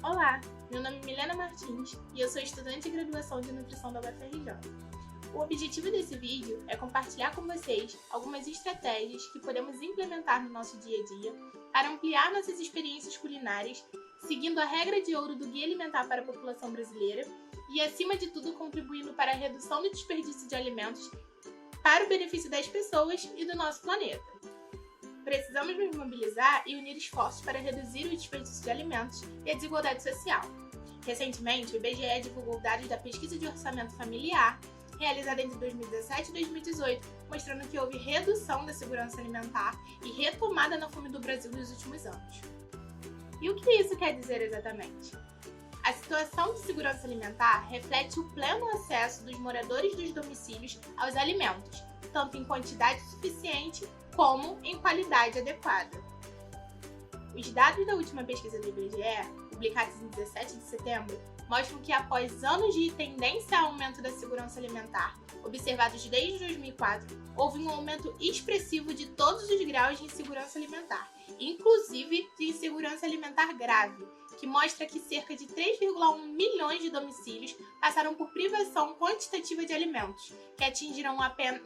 Olá, meu nome é Milena Martins e eu sou estudante de graduação de nutrição da UFRJ. O objetivo desse vídeo é compartilhar com vocês algumas estratégias que podemos implementar no nosso dia a dia para ampliar nossas experiências culinárias, seguindo a regra de ouro do Guia Alimentar para a População Brasileira e, acima de tudo, contribuindo para a redução do desperdício de alimentos para o benefício das pessoas e do nosso planeta. Precisamos nos mobilizar e unir esforços para reduzir o desperdício de alimentos e a desigualdade social. Recentemente, o IBGE divulgou dados da Pesquisa de Orçamento Familiar, realizada entre 2017 e 2018, mostrando que houve redução da segurança alimentar e retomada na fome do Brasil nos últimos anos. E o que isso quer dizer exatamente? A situação de segurança alimentar reflete o pleno acesso dos moradores dos domicílios aos alimentos, tanto em quantidade suficiente como em qualidade adequada. Os dados da última pesquisa do IBGE, publicados em 17 de setembro, mostram que após anos de tendência ao aumento da segurança alimentar, observados desde 2004, houve um aumento expressivo de todos os graus de insegurança alimentar, inclusive de insegurança alimentar grave, que mostra que cerca de 3,1 milhões de domicílios passaram por privação quantitativa de alimentos, que atingiram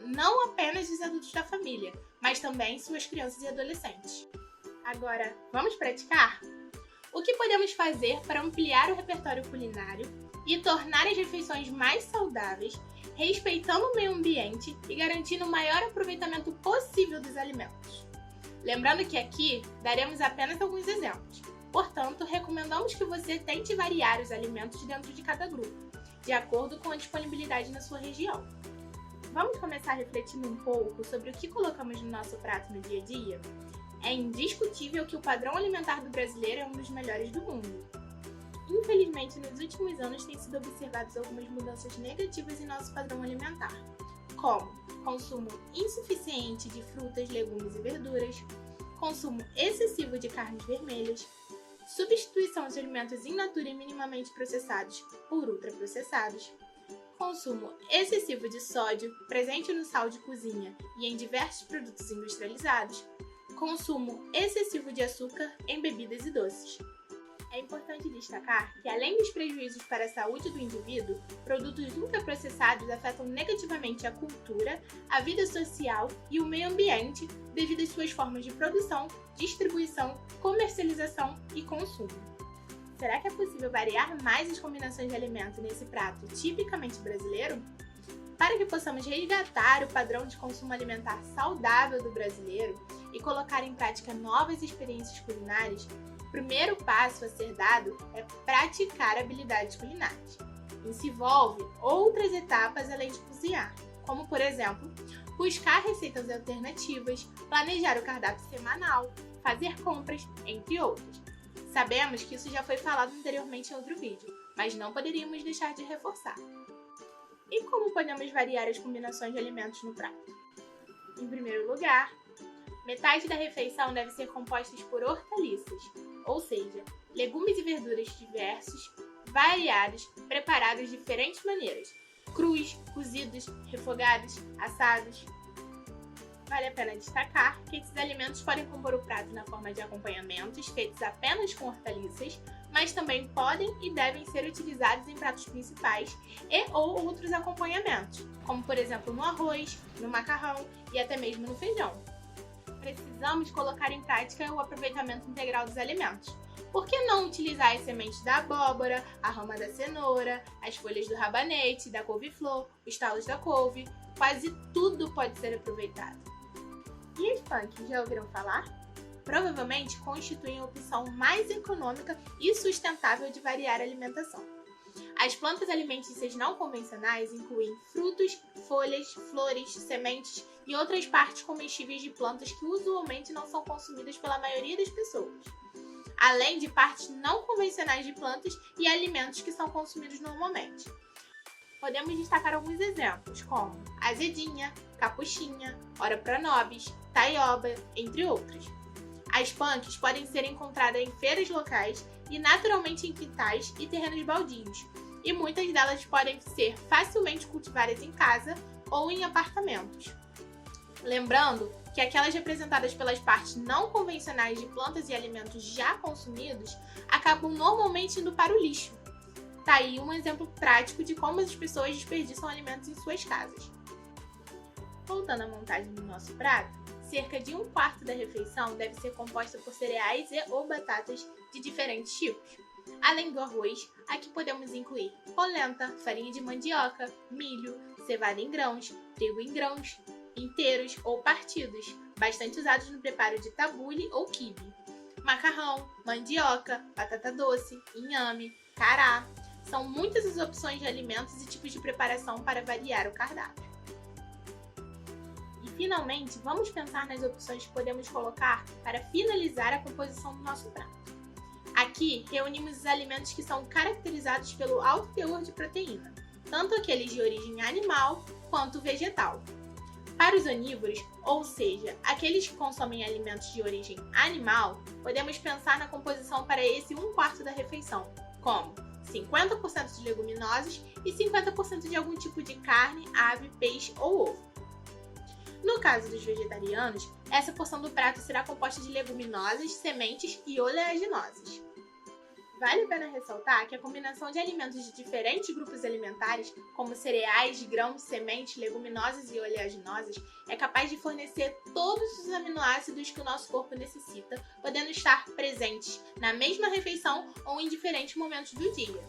não apenas os adultos da família, mas também suas crianças e adolescentes. Agora, vamos praticar? O que podemos fazer para ampliar o repertório culinário e tornar as refeições mais saudáveis, respeitando o meio ambiente e garantindo o maior aproveitamento possível dos alimentos? Lembrando que aqui daremos apenas alguns exemplos. Portanto, recomendamos que você tente variar os alimentos dentro de cada grupo, de acordo com a disponibilidade na sua região. Vamos começar refletindo um pouco sobre o que colocamos no nosso prato no dia a dia? É indiscutível que o padrão alimentar do brasileiro é um dos melhores do mundo. Infelizmente, nos últimos anos têm sido observadas algumas mudanças negativas em nosso padrão alimentar, como consumo insuficiente de frutas, legumes e verduras, consumo excessivo de carnes vermelhas, substituição de alimentos in natura e minimamente processados por ultraprocessados, consumo excessivo de sódio, presente no sal de cozinha e em diversos produtos industrializados, consumo excessivo de açúcar em bebidas e doces. É importante destacar que, além dos prejuízos para a saúde do indivíduo, produtos ultraprocessados afetam negativamente a cultura, a vida social e o meio ambiente devido às suas formas de produção, distribuição, comercialização e consumo. Será que é possível variar mais as combinações de alimentos nesse prato tipicamente brasileiro? Para que possamos resgatar o padrão de consumo alimentar saudável do brasileiro e colocar em prática novas experiências culinárias, o primeiro passo a ser dado é praticar habilidades culinárias. Isso envolve outras etapas além de cozinhar, como, por exemplo, buscar receitas alternativas, planejar o cardápio semanal, fazer compras, entre outras. Sabemos que isso já foi falado anteriormente em outro vídeo, mas não poderíamos deixar de reforçar. E como podemos variar as combinações de alimentos no prato? Em primeiro lugar, metade da refeição deve ser composta por hortaliças, ou seja, legumes e verduras diversos, variados, preparados de diferentes maneiras, crus, cozidos, refogados, assados. Vale a pena destacar que esses alimentos podem compor o prato na forma de acompanhamentos feitos apenas com hortaliças, mas também podem e devem ser utilizados em pratos principais e ou outros acompanhamentos, como por exemplo no arroz, no macarrão e até mesmo no feijão. Precisamos colocar em prática o aproveitamento integral dos alimentos. Por que não utilizar as sementes da abóbora, a rama da cenoura, as folhas do rabanete, da couve-flor, os talos da couve? Quase tudo pode ser aproveitado. E os punks, já ouviram falar? Provavelmente constituem a opção mais econômica e sustentável de variar a alimentação. As plantas alimentícias não convencionais incluem frutos, folhas, flores, sementes e outras partes comestíveis de plantas que usualmente não são consumidas pela maioria das pessoas, além de partes não convencionais de plantas e alimentos que são consumidos normalmente. Podemos destacar alguns exemplos, como azedinha, capuchinha, ora pronobis, taioba, entre outros. As punks podem ser encontradas em feiras locais e naturalmente em quintais e terrenos baldios, e muitas delas podem ser facilmente cultivadas em casa ou em apartamentos. Lembrando que aquelas representadas pelas partes não convencionais de plantas e alimentos já consumidos acabam normalmente indo para o lixo. Tá aí um exemplo prático de como as pessoas desperdiçam alimentos em suas casas. Voltando à montagem do nosso prato, cerca de 1/4 da refeição deve ser composta por cereais ou batatas de diferentes tipos. Além do arroz, aqui podemos incluir polenta, farinha de mandioca, milho, cevada em grãos, trigo em grãos, inteiros ou partidos, bastante usados no preparo de tabule ou quibe, macarrão, mandioca, batata doce, inhame, cará. São muitas as opções de alimentos e tipos de preparação para variar o cardápio. E finalmente, vamos pensar nas opções que podemos colocar para finalizar a composição do nosso prato. Aqui reunimos os alimentos que são caracterizados pelo alto teor de proteína, tanto aqueles de origem animal quanto vegetal. Para os onívoros, ou seja, aqueles que consomem alimentos de origem animal, podemos pensar na composição para esse 1/4 da refeição, como 50% de leguminosas e 50% de algum tipo de carne, ave, peixe ou ovo. No caso dos vegetarianos, essa porção do prato será composta de leguminosas, sementes e oleaginosas. Vale a pena ressaltar que a combinação de alimentos de diferentes grupos alimentares, como cereais, grãos, sementes, leguminosas e oleaginosas, é capaz de fornecer todos os aminoácidos que o nosso corpo necessita, podendo estar presentes na mesma refeição ou em diferentes momentos do dia.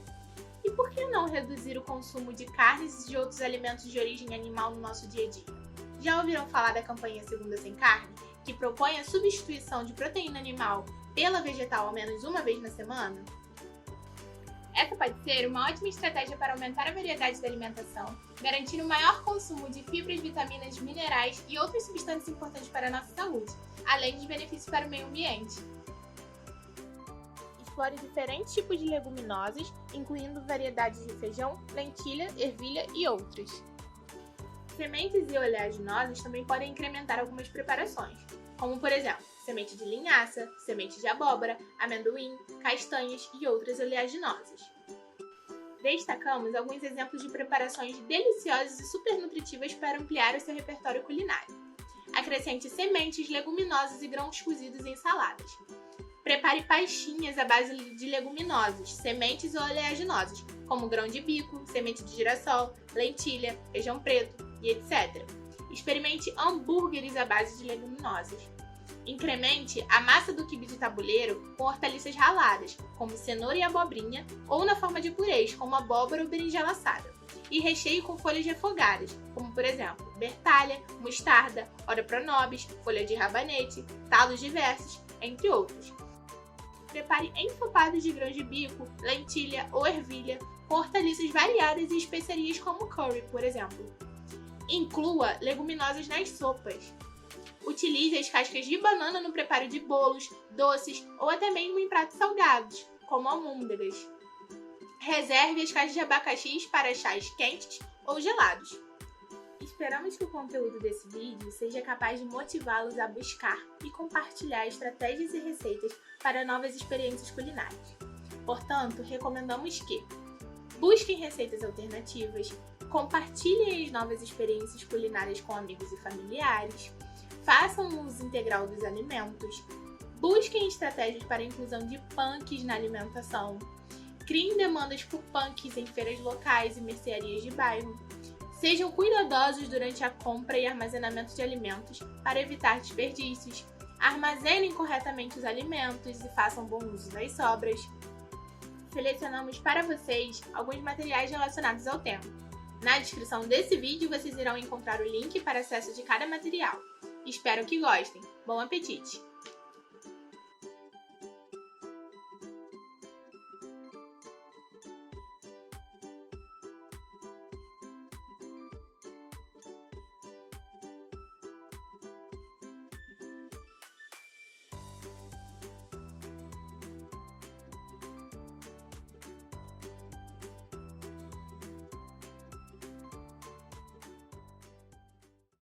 E por que não reduzir o consumo de carnes e de outros alimentos de origem animal no nosso dia a dia? Já ouviram falar da campanha Segunda Sem Carne, que propõe a substituição de proteína animal pela vegetal ao menos uma vez na semana? Essa pode ser uma ótima estratégia para aumentar a variedade da alimentação, garantir um maior consumo de fibras, vitaminas, minerais e outras substâncias importantes para a nossa saúde, além de benefícios para o meio ambiente. Explore diferentes tipos de leguminosas, incluindo variedades de feijão, lentilha, ervilha e outras. Sementes e oleaginosas também podem incrementar algumas preparações, como por exemplo, semente de linhaça, semente de abóbora, amendoim, castanhas e outras oleaginosas. Destacamos alguns exemplos de preparações deliciosas e super nutritivas para ampliar o seu repertório culinário. Acrescente sementes, leguminosas e grãos cozidos em saladas. Prepare pastinhas à base de leguminosas, sementes ou oleaginosas, como grão de bico, semente de girassol, lentilha, feijão preto e etc. Experimente hambúrgueres à base de leguminosas. Incremente a massa do quibe de tabuleiro com hortaliças raladas, como cenoura e abobrinha, ou na forma de purês, como abóbora ou berinjela assada. E recheie com folhas refogadas, como por exemplo, bertalha, mostarda, ora pronobis, folha de rabanete, talos diversos, entre outros. Prepare ensopados de grãos de bico, lentilha ou ervilha, com hortaliças variadas e especiarias como curry, por exemplo. Inclua leguminosas nas sopas. Utilize as cascas de banana no preparo de bolos, doces ou até mesmo em pratos salgados, como almôndegas. Reserve as cascas de abacaxis para chás quentes ou gelados. Esperamos que o conteúdo desse vídeo seja capaz de motivá-los a buscar e compartilhar estratégias e receitas para novas experiências culinárias. Portanto, recomendamos que busquem receitas alternativas, compartilhem as novas experiências culinárias com amigos e familiares, façam o uso integral dos alimentos, busquem estratégias para a inclusão de punks na alimentação, criem demandas por punks em feiras locais e mercearias de bairro, sejam cuidadosos durante a compra e armazenamento de alimentos para evitar desperdícios, armazenem corretamente os alimentos e façam bom uso das sobras. Selecionamos para vocês alguns materiais relacionados ao tema. Na descrição desse vídeo vocês irão encontrar o link para acesso de cada material. Espero que gostem. Bom apetite!